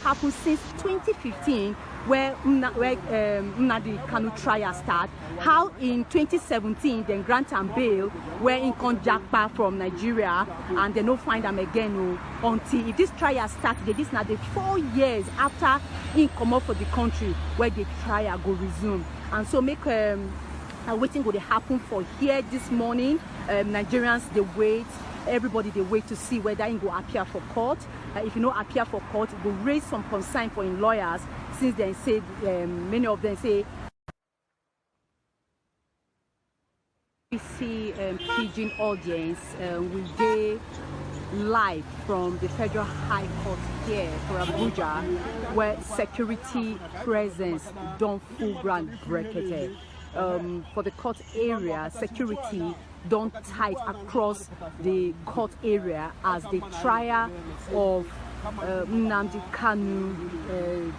happen since 2015, where Nnamdi Kanu trial start. How in 2017, then grant and bail, where in Konjakpa from Nigeria, and they no find them again until if this trial started. This now the 4 years after he come up for the country, where the trial go resume. And so make waiting go to happen for here this morning. Nigerians they wait. Everybody they wait to see whether he go appear for court. If you know appear for court, it will raise some concern for in lawyers, since they say many of them say we see pidgin audience will they live from the Federal High Court here for Abuja, where security presence don't full ground bracketed. For the court area, security don't tight across the court area as the trial of Nnamdi Kanu,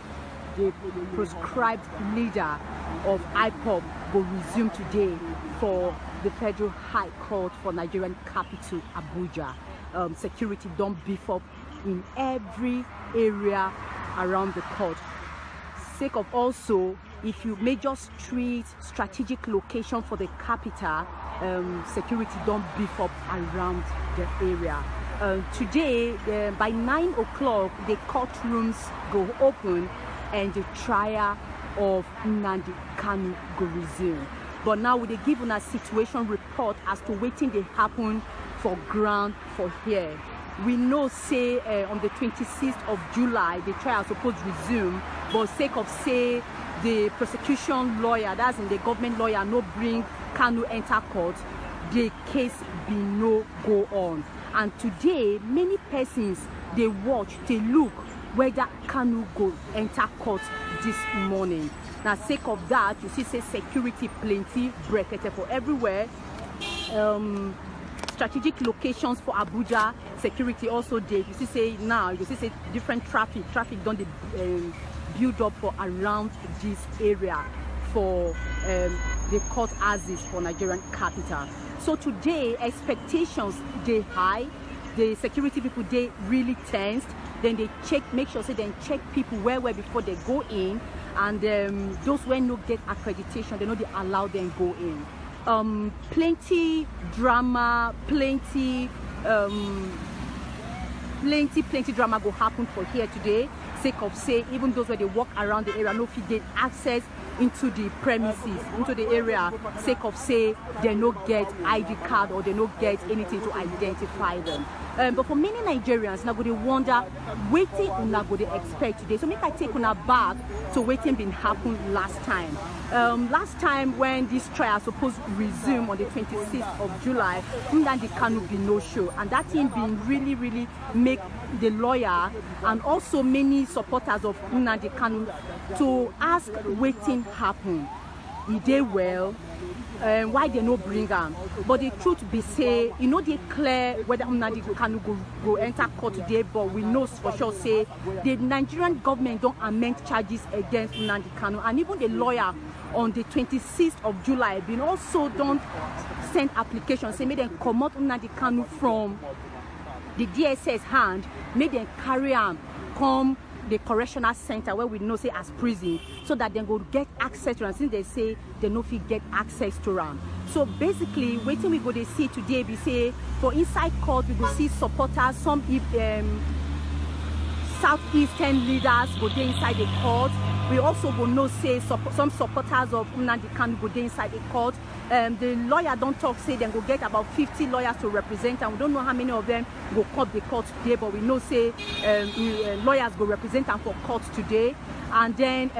the proscribed leader of IPOB, will resume today for the Federal High Court for Nigerian capital Abuja. Security don't beef up in every area around the court. Sake of also, if you major street strategic location for the capital, security don't beef up around the area. Today, by 9 o'clock, the courtrooms go open and the trial of Nnamdi Kanu go resume. But now we give on a situation report as to waiting they happen for ground for here. We know say on the 26th of July the trial is supposed to resume, but sake of say the prosecution lawyer, that's in the government lawyer, no bring Kanu enter court, the case be no go on. And today many persons they watch, they look whether Kanu go enter court this morning. Now sake of that, you see say security plenty bracketed for everywhere. Strategic locations for Abuja, security also there. You see say now, you see say different traffic don't build up for around this area for the court houses for Nigerian capital. So today expectations they high, the security people they really tensed. Then they check, make sure say they check people where before they go in, and those when no get accreditation, they know they allow them go in. Plenty drama, plenty drama go happen for here today. Sake of say even those where they walk around the area no fit get access into the premises, into the area. Sake of say they no get ID card or they no get anything to identify them. But for many Nigerians, now go they wonder waiting una go they expect today. So make I take una back to waiting been happen last time. Last time when this trial supposed to resume on the 26th of July, Nnamdi Kanu be no show, and that thing been really make the lawyer and also many supporters of Nnamdi Kanu to ask waiting happen. He did well. Why they no bring am? But the truth be say, you know they clear whether Nnamdi Kanu go enter court today, but we know for sure say the Nigerian government don't amend charges against Nnamdi Kanu, and even the lawyer on the 26th of July been also don't send applications say make them come out Nnamdi Kanu from the DSS hand, make them carry am come the correctional center where we know say as prison, so that they go get access to them, since they say they no fit get access to them. So basically waiting we go to see today be say for inside court we go see supporters, some southeastern leaders go there inside the court. We also go know say some supporters of Nnamdi Kanu go there inside the court. The lawyer don't talk say they go get about 50 lawyers to represent, and we don't know how many of them go come the court today, but we know say lawyers go represent them for court today. And then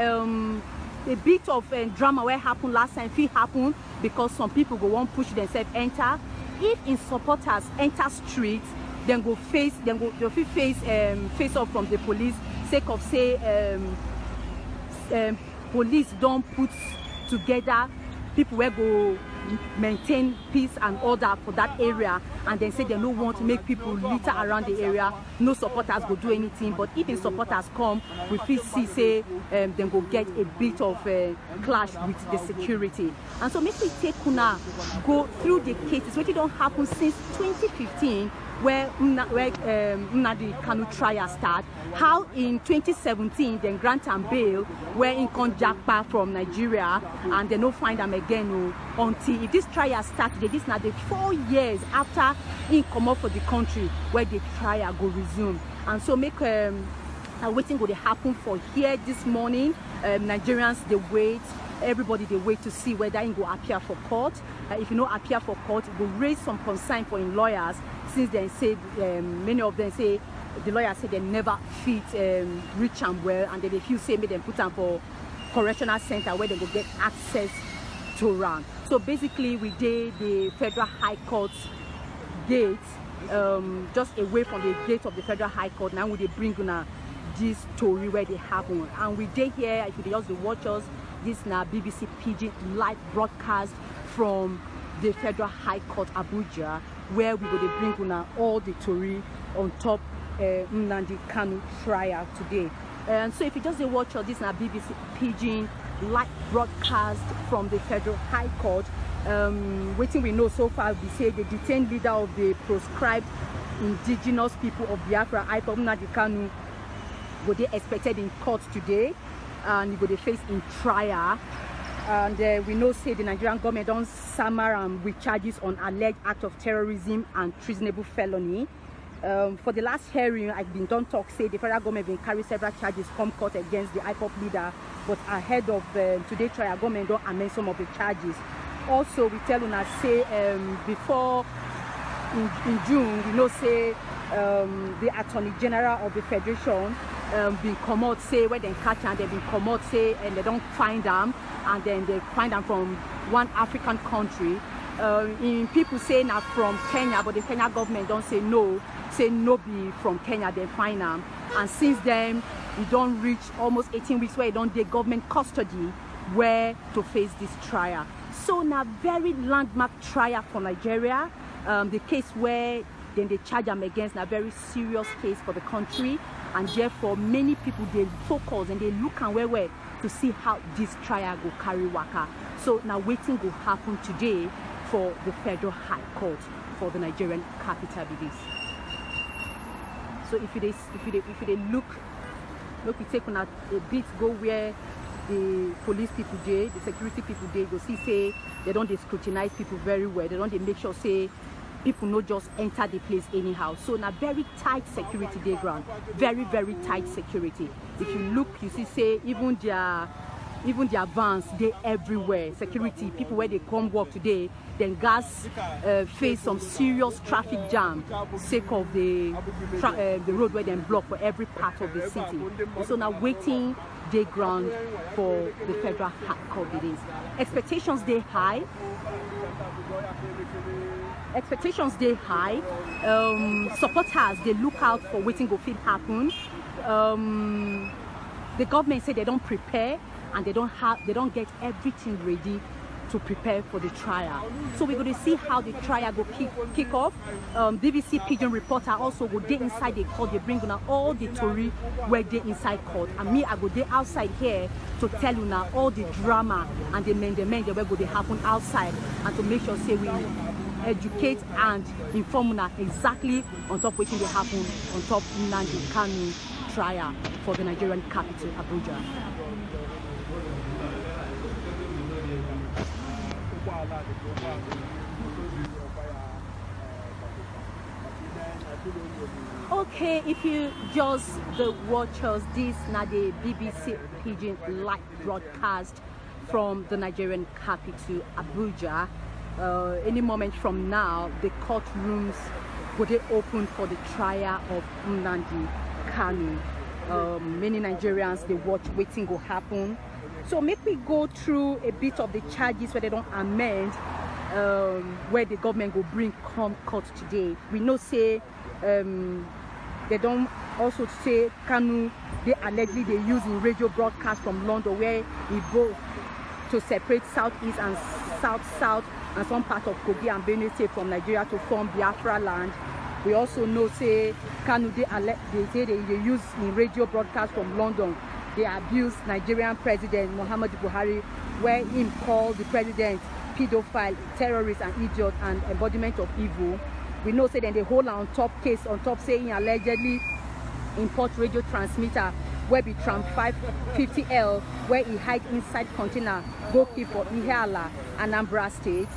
a bit of drama where happened last time fit happen because some people go won't push themselves enter. If in supporters enter street, then go face face off from the police, sake of say police don't put together people where go maintain peace and order for that area, and then say they don't want to make people litter around the area. No supporters go do anything, but if the supporters come, we feel see say then go get a bit of clash with the security. And so make we take una go through the cases which don't happen since 2015, where Nnamdi Kanu trial start. How in 2017 then grant and bail where in Konjakpa from Nigeria and they no find them again until if this trial started. This now the 4 years after he come up for the country where the trial go resume. And so make waiting will happen for here this morning. Nigerians they wait. Everybody they wait to see whether he go appear for court. If you know appear for court, it will raise some concern for him lawyers, since they say many of them say the lawyers say they never fit reach and well, and then if you say make them put them for correctional center where they will get access to run. So basically we did the Federal High Court gate, just away from the gate of the Federal High Court. Now we they bring this story where they happen, and we did here. If you just watch us, this now BBC Pidgin live broadcast from the Federal High Court Abuja, where we go to bring all the story on top Nnamdi Kanu trial today. And so if you just watch us, this now BBC Pidgin live broadcast from the Federal High Court. Waiting we know so far, we say the detained leader of the proscribed indigenous people of Biafra, Nnamdi Kanu, go they expected in court today, and he go they face in trial. And we know say the Nigerian government don't summer with charges on alleged act of terrorism and treasonable felony. For the last hearing, I've been done talk say the federal government been carry several charges come court against the IPOP leader, but ahead of today's trial, government don't amend some of the charges. Also, we tell una say before in June, we know say the Attorney General of the Federation been come out say where they catch and they been come out say and they don't find them, and then they find them from one African country. In people say now from Kenya, but the Kenya government don't say no be from Kenya, they find them. And since then, we don't reach almost 18 weeks where they don't take government custody where to face this trial. So now very landmark trial for Nigeria. The case where then they charge them against a very serious case for the country, and therefore many people they focus and they look and where to see how this trial go carry waka. So now waiting will happen today for the Federal High Court for the Nigerian capital it is. So if you look we take on a bit go where the police people dey, the security people dey, go see say they don't scrutinize people very well. They don't make sure say people not just enter the place anyhow. So now very tight security day ground, very tight security. If you look, you see say even their vans they everywhere. Security people where they come work today, then gas face some serious traffic jam sake of the road where they block for every part of the city. So now waiting day ground for the Federal High Court it is. Expectations they high. Supporters they look out for waiting go fit happen. The government say they don't prepare and they don't get everything ready to prepare for the trial. So we're going to see how the trial go kick off. BBC Pidgin reporter also go dey inside the court. They bring una all the story where they inside court, and me I go dey outside here to tell you now all the drama and the men they where go they happen outside, and to make sure say we educate and inform una exactly on top what will happen on top Nnamdi Kanu trial for the Nigerian capital Abuja. Okay, if you just watch us, this now the BBC Pidgin live broadcast from the Nigerian capital Abuja. Any moment from now, the courtrooms will they open for the trial of Nnamdi Kanu. Many Nigerians they watch waiting go happen. So make we go through a bit of the charges where they don't amend, where the government will bring come court today. We know say they don't also say Kanu they allegedly they use in radio broadcast from London where he go to separate southeast and south and some part of Kogi and Benue State from Nigeria to form Biafra land. We also know say Kanu they say they use in radio broadcast from London. They abuse Nigerian President Muhammadu Buhari, where him called the president pedophile, terrorist and idiot and embodiment of evil. we know say then they hold on top case on top saying allegedly import radio transmitter where be tram 550L where he hide inside container go keep for Ihiala, Anambra State.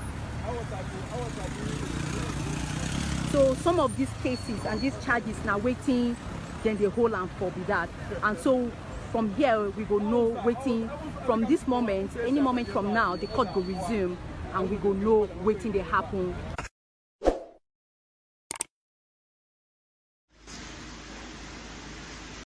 So some of these cases and these charges now waiting, then they hold on for be that. And so from here we go know waiting from this moment, any moment from now the court go resume and we go know waiting they happen.